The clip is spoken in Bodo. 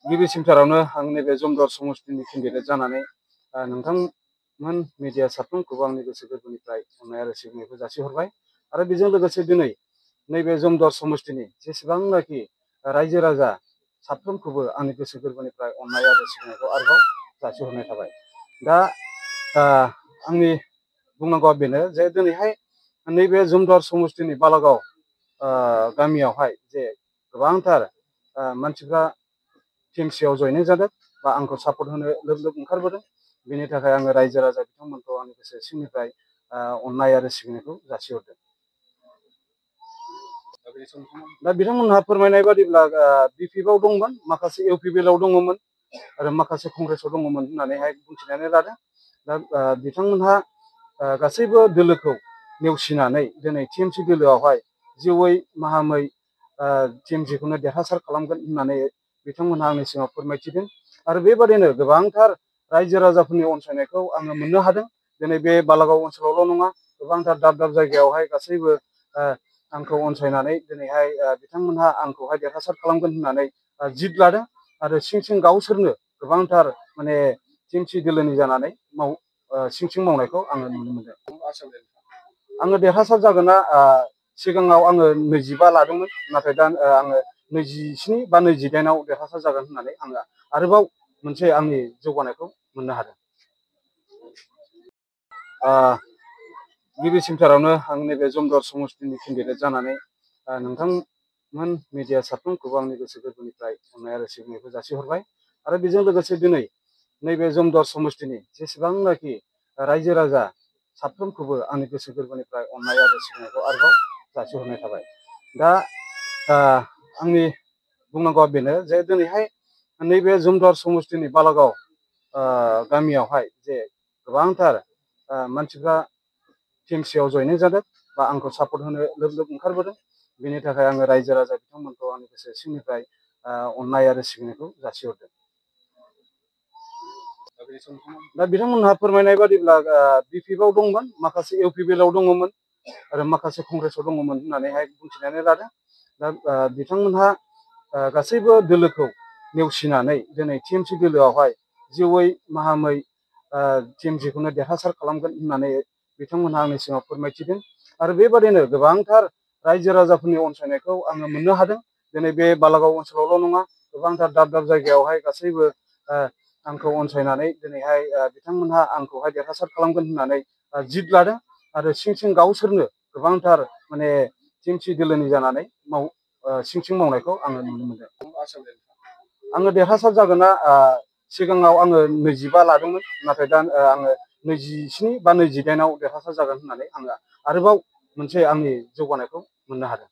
गिबिसिनथारावनो आं नैबे जमदुवार समस्तिनि केन्डिडेट जानानै नोंथांमोन मिडिया साफ्रोमखौबो आंनि गोसो गोरबोनिफ्राय अननाय आरो सिबिनायखौ जासिहरबाय। आरो बेजों लोगोसे दिनै नैबे जमदुवार समस्तिनि जेसेबांनाखि रायजो राजा साफ्रोमखौबो आंनि गोसो गोरबोनिफ्राय अननाय आरो सिबिनायखौ आरोबाव जासिहरनाय थाबाय। दा आंनि बुंनांगौआ बेनो जे दिनैहाय नैबे जमदुवार समस्तिनि बालागाव गामियावहाय जे गोबांथार मानसिफ्रा टिएमसिआव जयनिं जादों बा आंखौ सापर्ट होनो लोब लोब ओंखारबोदों। बेनि थाखाय आङो रायजो राजा बिथांमोनखौ आंनि गोसो सिंनिफ्राय अननाय आरो सिबिनायखौ जासिहरदों। दा बिथांमोनहा फोरमायनाय बादिब्ला बिपिएफआव दंमोन, माखासे इउपिपिएलआव दङमोन आरो माखासे कंग्रेसआव दङमोन होननानैहाय बुंथिनानै लादों। दा बिथांमोनहा गासैबो दोलोखौ नेवसिनानै दिनै टिएमसि दोलोआवहाय जिउयै माहामै टिएमसिखौनो देरहासार खालामगोन होननानै बिथांमोनहा आंनि सिगाङाव फोरमायथिदों। आरो बेबादिनो गोबांथार रायजो राजाफोरनि अनसायनायखौ आङो मोननो हादों। दिनै बे बालागाव ओनसोलावल' नङा, गोबांथार दाब दाब जायगायावहाय गासैबो आंखौ अनसायनानै दिनैहाय बिथांमोनहा आंखौहाय देरहासार खालामगोन होननानै जिद लादों। आरो सिं सिं गावसोरनो गोबांथार माने टिएमसि दोलोनि जानानै सिं सिं मावनायखौ आङो नुनो मोनदों। आङो देरहासार जागोनना सिगाङाव आङो 25 लादोंमोन, नाथाय दा आङो 27 बा 28आव देरहासार जागोन होननानै आङो आरोबाव मोनसे आंनि जौगानायखौ मोननो हादों। गिबिसिनथारावनो आं नैबे जमदुवार समस्तिनि केन्डिडेट जानानै नोंथांमोन मिडिया साफ्रोमखौबो आंनि गोसो गोरबोनिफ्राय अननाय आरो सिबिनायखौ जासिहरबाय। आरो बेजों लोगोसे दिनै नैबे जमदुवार समस्तिनि जेसेबांनाखि रायजो राजा साफ्रोमखौबो आंनि गोसो गोरबोनिफ्राय अननाय आरो सिबिनायखौ आरोबाव जासिहरनाय थाबाय। दा आंनि बुंनांगौआ बेनो जे दिनैहाय नैबे जमदुवार समस्तिनि बालागाव गामियावहाय जे गोबांथार मानसिफ्रा टिएमसिआव जयनिं जादों बा आंखौ सापर्ट होनो लोब लोब ओंखारबोदों। बेनि थाखाय आङो रायजो राजा बिथांमोनखौ आंनि गोसो सिंनिफ्राय अननाय आरो सिबिनायखौ जासिहरदों। दा बिथांमोनहा फोरमायनाय बादिब्ला बिपिएफआव दंमोन, माखासे इउपिपिएलआव दङमोन आरो माखासे कंग्रेसआव दङमोन होननानैहाय बुंथिनानै लादों। दा बिथांमोनहा गासैबो दोलोखौ नेवसिनानै दिनै टिएमसि दोलोआवहाय जिउयै माहामै टिएमसिखौनो देरहासार खालामगोन होननानै बिथांमोनहा आंनि सिगाङाव फोरमायथिदों। आरो बेबादिनो गोबांथार रायजो राजाफोरनि अनसायनायखौ आङो मोननो हादों। दिनै बे बालागाव ओनसोलावल' नङा, गोबांथार दाब दाब जायगायावहाय गासैबो आंखौ अनसायनानै दिनैहाय बिथांमोनहा आंखौहाय देरहासार खालामगोन होननानै जिद लादों। आरो सिं सिं गावसोरनो गोबांथार माने टिएमसि दोलोनि जानानै सिं सिं मावनायखौ आङो नुनो मोनदों। आङो देरहासार जागोनना सिगाङाव आङो 25 लादोंमोन, नाथाय दा आङो 27 बा 28आव देरहासार जागोन होननानै आङो आरोबाव मोनसे आंनि जौगानायखौ मोननो हादों।